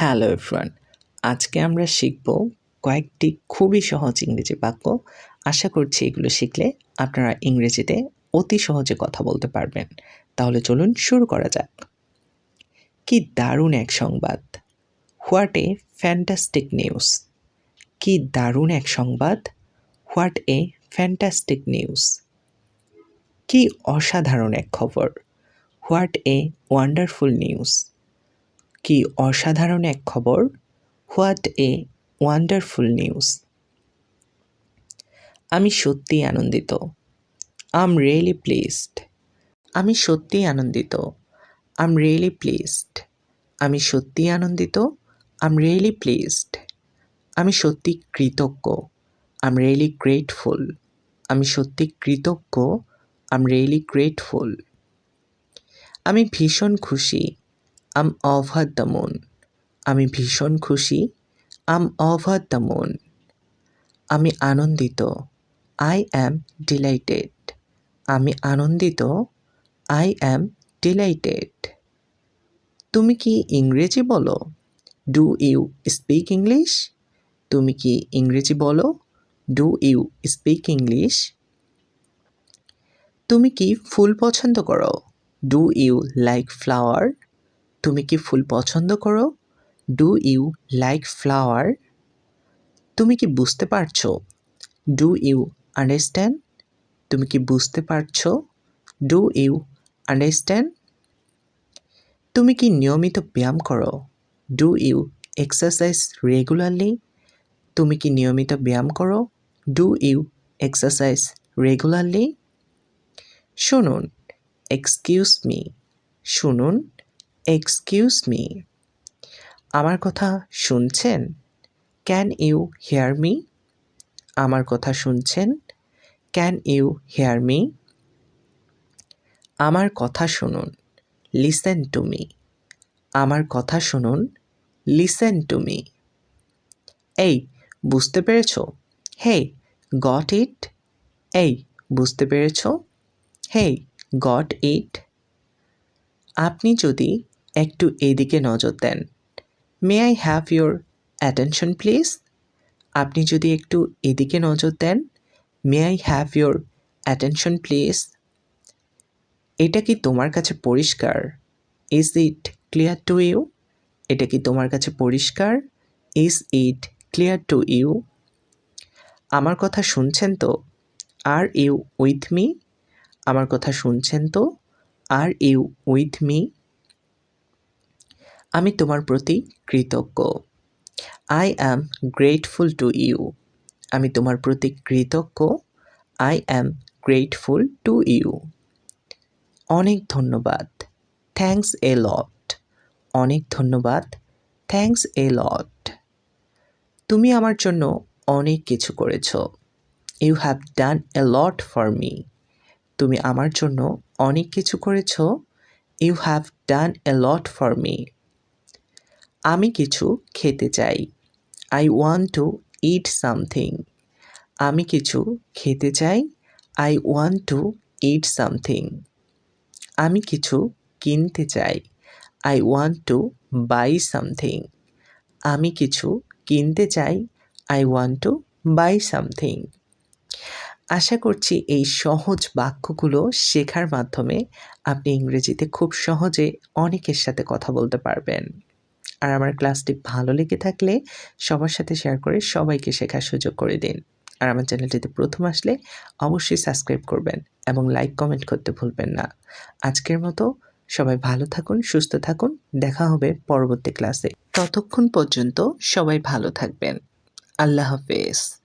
Hello everyone, আজকে আমরা শিখব কয়েকটি খুবই সহজ ইংরেজি বাক্য। আশা করছি এগুলো শিখলে আপনারা ইংরেজিতে অতি সহজে কথা বলতে পারবেন। তাহলে চলুন শুরু করা যাক। কি দারুণ এক সংবাদ! What a fantastic news! কি দারুণ এক সংবাদ! What a fantastic news! কি অসাধারণ এক খবর! What a wonderful news! কি অসাধারণ এক খবর! What a wonderful news! আমি সত্যিই আনন্দিত। I'm really pleased. আমি সত্যিই আনন্দিত। I'm really pleased. আমি সত্যিই আনন্দিত। I'm really pleased. আমি সত্যি কৃতজ্ঞ। I'm really grateful. আমি সত্যি কৃতজ্ঞ। I'm really grateful. আমি ভীষণ খুশি। I'm over the moon. আমি ভীষণ খুশি। I'm over the moon. আমি আনন্দিত। I am delighted. আমি আনন্দিত। I am delighted. তুমি কি ইংরেজি বলো? Do you speak English? তুমি কি ইংরেজি বলো? Do you speak English? তুমি কি ফুল পছন্দ করো? Do you like flower? তুমি কি ফুল পছন্দ করো? Do you like flower? তুমি কি বুঝতে পারছো? Do you understand? তুমি কি বুঝতে পারছো? Do you understand? তুমি কি নিয়মিত ব্যায়াম করো? Do you exercise regularly? তুমি কি নিয়মিত ব্যায়াম করো? Do you exercise regularly? শুনুন, এক্সকিউজ মি। শুনুন, এক্সকিউজ মি। আমার কথা শুনছেন? Can you hear me? আমার কথা শুনছেন? Can you hear me? আমার কথা শুনুন, লিসেন টু মি। আমার কথা শুনুন, লিসেন টু মি। এই, বুঝতে পেরেছো? Hey, got it? এই, বুঝতে পেরেছো? Hey, got it? আপনি যদি একটু এদিকে নজর দেন। May I have your attention please? আপনি যদি একটু এদিকে নজর দেন। May I have your attention please? এটা কি তোমার কাছে পরিষ্কার? Is it clear to you? এটা কি তোমার কাছে পরিষ্কার? Is it clear to you? আমার কথা শুনছেন তো? Are you with me? আমার কথা শুনছেন তো? Are you with me? আমি তোমার প্রতি কৃতজ্ঞ। I am grateful to you. আমি তোমার প্রতি কৃতজ্ঞ। I am grateful to you. অনেক ধন্যবাদ। Thanks a lot. অনেক ধন্যবাদ। Thanks a lot. তুমি আমার জন্য অনেক কিছু করেছো। You have done a lot for me. তুমি আমার জন্য অনেক কিছু করেছো। You have done a lot for me. আমি কিছু খেতে চাই। I want to eat something. আমি কিছু খেতে চাই। I want to eat something. আমি কিছু কিনতে চাই। I want to buy something. আমি কিছু কিনতে চাই। I want to buy something. আশা করছি এই সহজ বাক্যগুলো শেখার মাধ্যমে আপনি ইংরেজিতে খুব সহজে অনেকের সাথে কথা বলতে পারবেন। আর আমার ক্লাসটি ভালো লেগে থাকলে সবার সাথে শেয়ার করে সবাইকে শেখার সুযোগ করে দিন। আর আমার চ্যানেলটিতে প্রথম আসলে অবশ্যই সাবস্ক্রাইব করবেন এবং লাইক কমেন্ট করতে ভুলবেন না। আজকের মতো সবাই ভালো থাকুন, সুস্থ থাকুন। দেখা হবে পরবর্তী ক্লাসে। ততক্ষণ পর্যন্ত সবাই ভালো থাকবেন। আল্লাহ হাফেজ।